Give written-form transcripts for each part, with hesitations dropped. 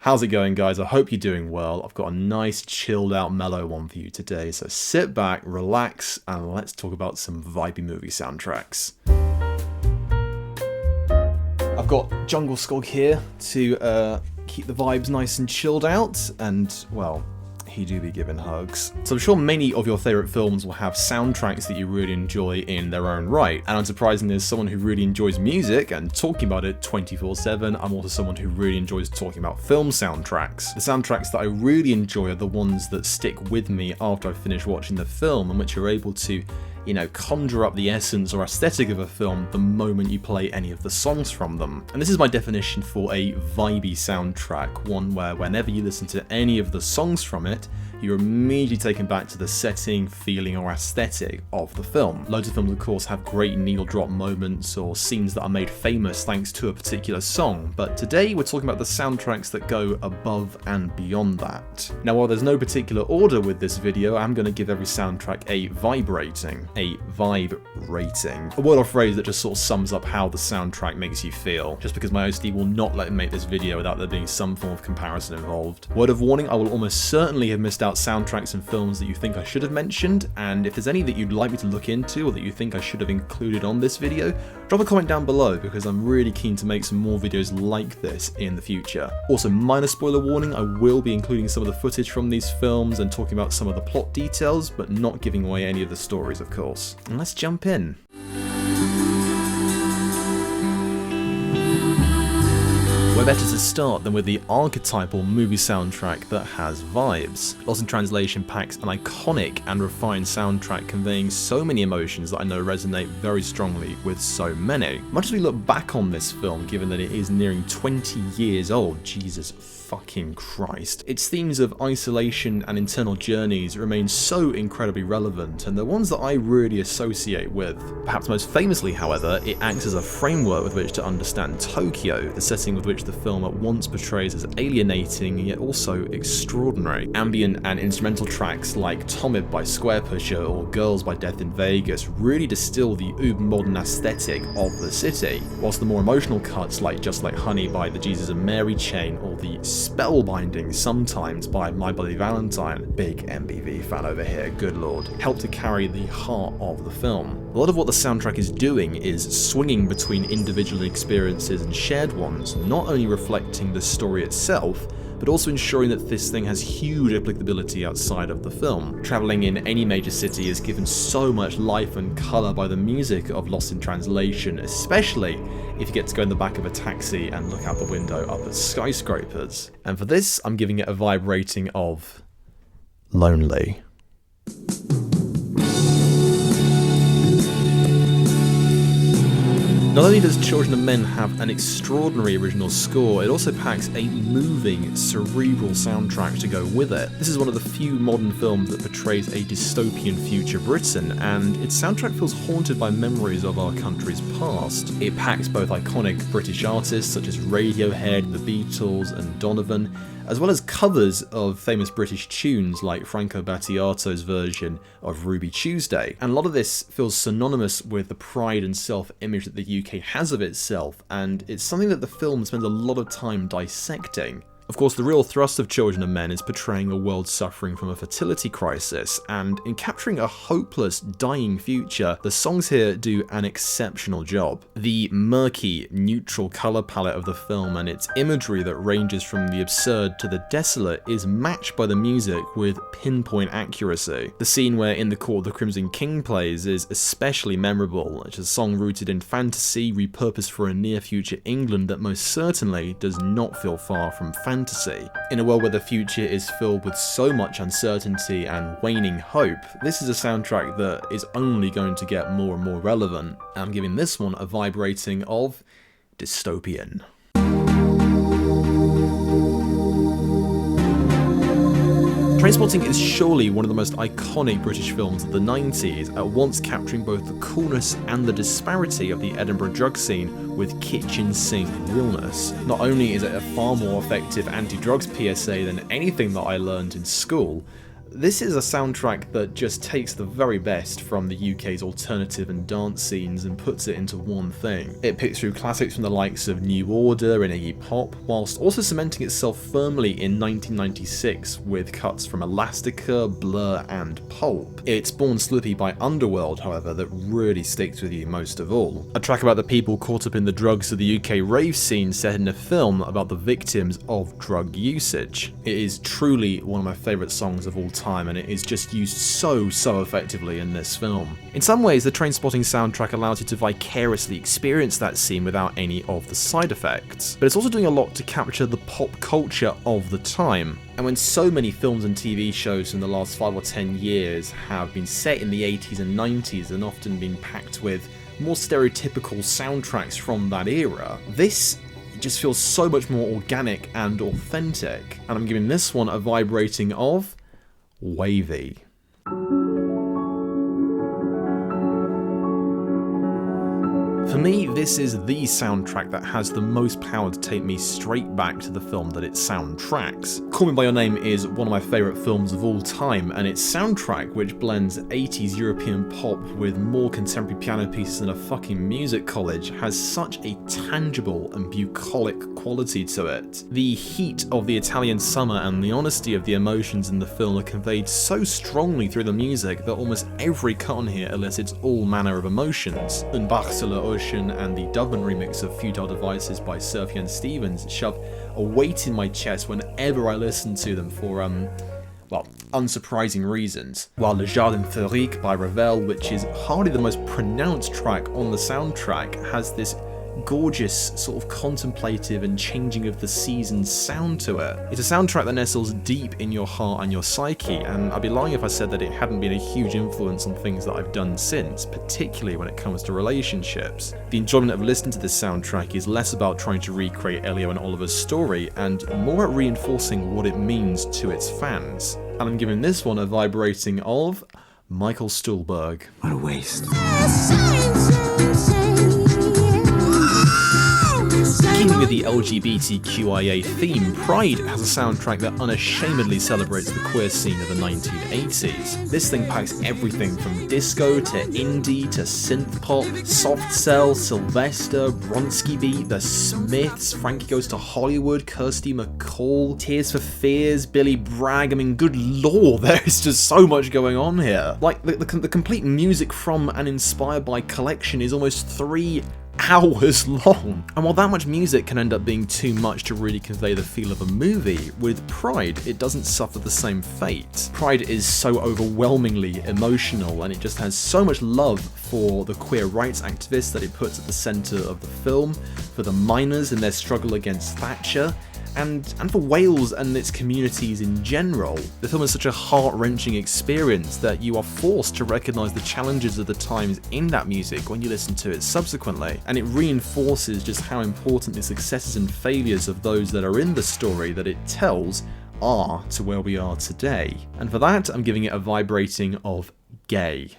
How's it going, guys? I hope you're doing well. I've got a nice chilled out mellow one for you today, so sit back, relax, and let's talk about some vibey movie soundtracks. I've got Jungle Skog here to keep the vibes nice and chilled out, and, well, he do be giving hugs. So I'm sure many of your favourite films will have soundtracks that you really enjoy in their own right, and unsurprisingly, as someone who really enjoys music and talking about it 24/7, I'm also someone who really enjoys talking about film soundtracks. The soundtracks that I really enjoy are the ones that stick with me after I finish watching the film, and which are able to, you know, conjure up the essence or aesthetic of a film the moment you play any of the songs from them. And this is my definition for a vibey soundtrack, one where whenever you listen to any of the songs from it, you're immediately taken back to the setting, feeling, or aesthetic of the film. Loads of films, of course, have great needle drop moments or scenes that are made famous thanks to a particular song, but today we're talking about the soundtracks that go above and beyond that. Now, while there's no particular order with this video, I'm going to give every soundtrack a vibe rating. A vibe rating. A word or phrase that just sort of sums up how the soundtrack makes you feel, just because my OCD will not let me make this video without there being some form of comparison involved. Word of warning, I will almost certainly have missed out soundtracks and films that you think I should have mentioned, and if there's any that you'd like me to look into or that you think I should have included on this video, drop a comment down below because I'm really keen to make some more videos like this in the future. Also, minor spoiler warning, I will be including some of the footage from these films and talking about some of the plot details, but not giving away any of the stories, of course. And let's jump in. Where better to start than with the archetypal movie soundtrack that has vibes. Lost in Translation packs an iconic and refined soundtrack conveying so many emotions that I know resonate very strongly with so many. Much as we look back on this film, given that it is nearing 20 years old, Jesus fucking Christ, its themes of isolation and internal journeys remain so incredibly relevant, and they're ones that I really associate with. Perhaps most famously, however, it acts as a framework with which to understand Tokyo, the setting with which the film at once portrays as alienating yet also extraordinary. Ambient and instrumental tracks like Tomid by Squarepusher or Girls by Death in Vegas really distill the uber-modern aesthetic of the city, whilst the more emotional cuts like Just Like Honey by the Jesus and Mary Chain or the spellbinding Sometimes by My Bloody Valentine, big MBV fan over here, good lord, help to carry the heart of the film. A lot of what the soundtrack is doing is swinging between individual experiences and shared ones, not only reflecting the story itself, but also ensuring that this thing has huge applicability outside of the film. Travelling in any major city is given so much life and colour by the music of Lost in Translation, especially if you get to go in the back of a taxi and look out the window up at skyscrapers. And for this, I'm giving it a vibe rating of lonely. Not only does Children of Men have an extraordinary original score, it also packs a moving, cerebral soundtrack to go with it. This is one of the few modern films that portrays a dystopian future Britain, and its soundtrack feels haunted by memories of our country's past. It packs both iconic British artists such as Radiohead, The Beatles, and Donovan, as well as covers of famous British tunes like Franco Battiato's version of Ruby Tuesday. And a lot of this feels synonymous with the pride and self-image that the UK has of itself, and it's something that the film spends a lot of time dissecting. Of course, the real thrust of Children of Men is portraying a world suffering from a fertility crisis, and in capturing a hopeless, dying future, the songs here do an exceptional job. The murky, neutral colour palette of the film and its imagery that ranges from the absurd to the desolate is matched by the music with pinpoint accuracy. The scene where In the Court of the Crimson King plays is especially memorable. It's a song rooted in fantasy, repurposed for a near-future England that most certainly does not feel far from fantasy. In a world where the future is filled with so much uncertainty and waning hope, this is a soundtrack that is only going to get more and more relevant. I'm giving this one a vibe rating of dystopian. Trainspotting is surely one of the most iconic British films of the 90s, at once capturing both the coolness and the disparity of the Edinburgh drug scene with kitchen sink realness. Not only is it a far more effective anti-drugs PSA than anything that I learned in school, This is a soundtrack that just takes the very best from the UK's alternative and dance scenes and puts it into one thing. It picks through classics from the likes of New Order and Iggy Pop, whilst also cementing itself firmly in 1996 with cuts from Elastica, Blur and Pulp. It spawned Slippy by Underworld, however, that really sticks with you most of all. A track about the people caught up in the drugs of the UK rave scene set in a film about the victims of drug usage. It is truly one of my favourite songs of all time, and it is just used so effectively in this film. In some ways, the Trainspotting soundtrack allows you to vicariously experience that scene without any of the side effects, but it's also doing a lot to capture the pop culture of the time. And when so many films and TV shows in the last 5 or 10 years have been set in the 80s and 90s and often been packed with more stereotypical soundtracks from that era, this just feels so much more organic and authentic, and I'm giving this one a vibrating of wavy. For me, this is the soundtrack that has the most power to take me straight back to the film that it soundtracks. Call Me By Your Name is one of my favourite films of all time, and its soundtrack, which blends 80s European pop with more contemporary piano pieces than a fucking music college, has such a tangible and bucolic quality to it. The heat of the Italian summer and the honesty of the emotions in the film are conveyed so strongly through the music that almost every cut on here elicits all manner of emotions. And Barque and the Dublin remix of Futile Devices by Sofia and Stevens shove a weight in my chest whenever I listen to them for, well, unsurprising reasons. While Le Jardin Féerique by Ravel, which is hardly the most pronounced track on the soundtrack, has this gorgeous, sort of contemplative and changing of the seasons sound to it. It's a soundtrack that nestles deep in your heart and your psyche, and I'd be lying if I said that it hadn't been a huge influence on things that I've done since, particularly when it comes to relationships. The enjoyment of listening to this soundtrack is less about trying to recreate Elio and Oliver's story, and more at reinforcing what it means to its fans. And I'm giving this one a vibrating of Michael Stuhlbarg. What a waste. Keeping with the LGBTQIA theme, Pride has a soundtrack that unashamedly celebrates the queer scene of the 1980s. This thing packs everything from disco to indie to synth pop, soft cell, Sylvester, Bronski Beat, The Smiths, Frankie Goes to Hollywood, Kirsty MacColl, Tears for Fears, Billy Bragg. I mean, good lord, there is just so much going on here. Like, the complete music from and inspired by collection is almost 3 hours long. And while that much music can end up being too much to really convey the feel of a movie, with Pride it doesn't suffer the same fate. Pride is so overwhelmingly emotional, and it just has so much love for the queer rights activists that it puts at the centre of the film, for the miners and their struggle against Thatcher, and for Wales and its communities in general. The film is such a heart-wrenching experience that you are forced to recognise the challenges of the times in that music when you listen to it subsequently, and it reinforces just how important the successes and failures of those that are in the story that it tells are to where we are today. And for that, I'm giving it a vibrating of gay.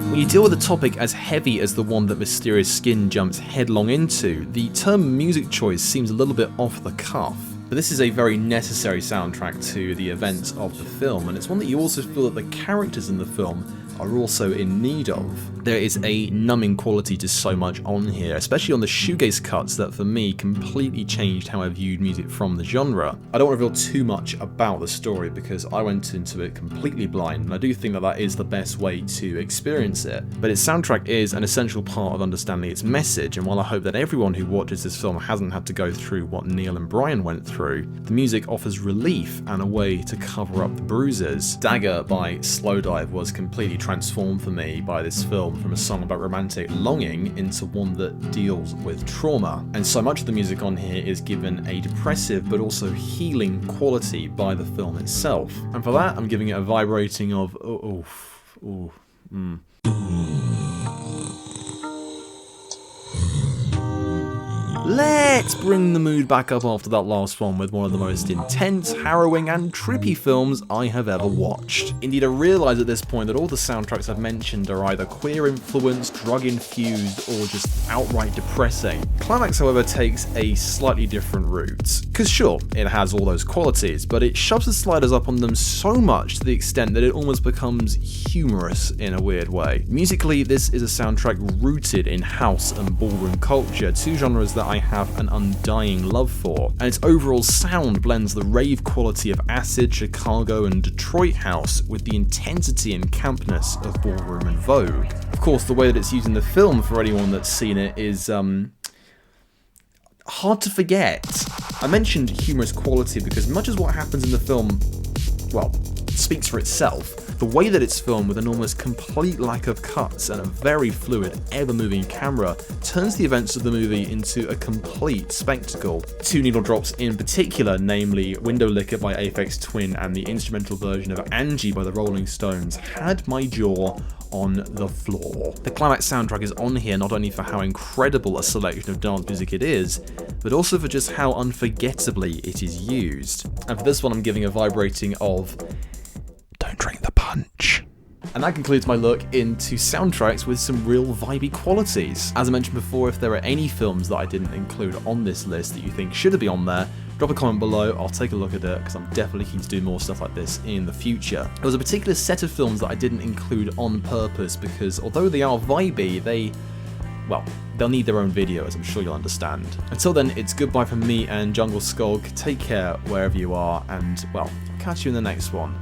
When you deal with a topic as heavy as the one that Mysterious Skin jumps headlong into, the term music choice seems a little bit off the cuff. But this is a very necessary soundtrack to the events of the film, and it's one that you also feel that the characters in the film are also in need of. There is a numbing quality to so much on here, especially on the shoegaze cuts that for me completely changed how I viewed music from the genre. I don't want to reveal too much about the story because I went into it completely blind, and I do think that that is the best way to experience it. But its soundtrack is an essential part of understanding its message, and while I hope that everyone who watches this film hasn't had to go through what Neil and Brian went through, the music offers relief and a way to cover up the bruises. Dagger by Slowdive was completely transformed for me by this film from a song about romantic longing into one that deals with trauma. And so much of the music on here is given a depressive but also healing quality by the film itself. And for that, I'm giving it a vibrating of Let let's bring the mood back up after that last one with one of the most intense, harrowing, and trippy films I have ever watched. Indeed, I realise at this point that all the soundtracks I've mentioned are either queer-influenced, drug-infused, or just outright depressing. Climax, however, takes a slightly different route. Because sure, it has all those qualities, but it shoves the sliders up on them so much to the extent that it almost becomes humorous in a weird way. Musically, this is a soundtrack rooted in house and ballroom culture, two genres that I have an undying love for, and its overall sound blends the rave quality of acid, Chicago, and Detroit house with the intensity and campness of ballroom and Vogue. Of course, the way that it's used in the film, for anyone that's seen it, is hard to forget. I mentioned humorous quality because much as what happens in the film, well, speaks for itself. The way that it's filmed with an almost complete lack of cuts and a very fluid, ever-moving camera turns the events of the movie into a complete spectacle. Two needle drops in particular, namely Windowlicker by Aphex Twin and the instrumental version of Angie by the Rolling Stones, had my jaw on the floor. The Climax soundtrack is on here not only for how incredible a selection of dance music it is, but also for just how unforgettably it is used. And for this one I'm giving a vibrating of don't drink the punch. And that concludes my look into soundtracks with some real vibey qualities. As I mentioned before, if there are any films that I didn't include on this list that you think should be on there, drop a comment below, I'll take a look at it, because I'm definitely keen to do more stuff like this in the future. There was a particular set of films that I didn't include on purpose, because although they are vibey, they'll need their own video, as I'm sure you'll understand. Until then, it's goodbye from me and Jungle Skulk. Take care wherever you are, and, well, I'll catch you in the next one.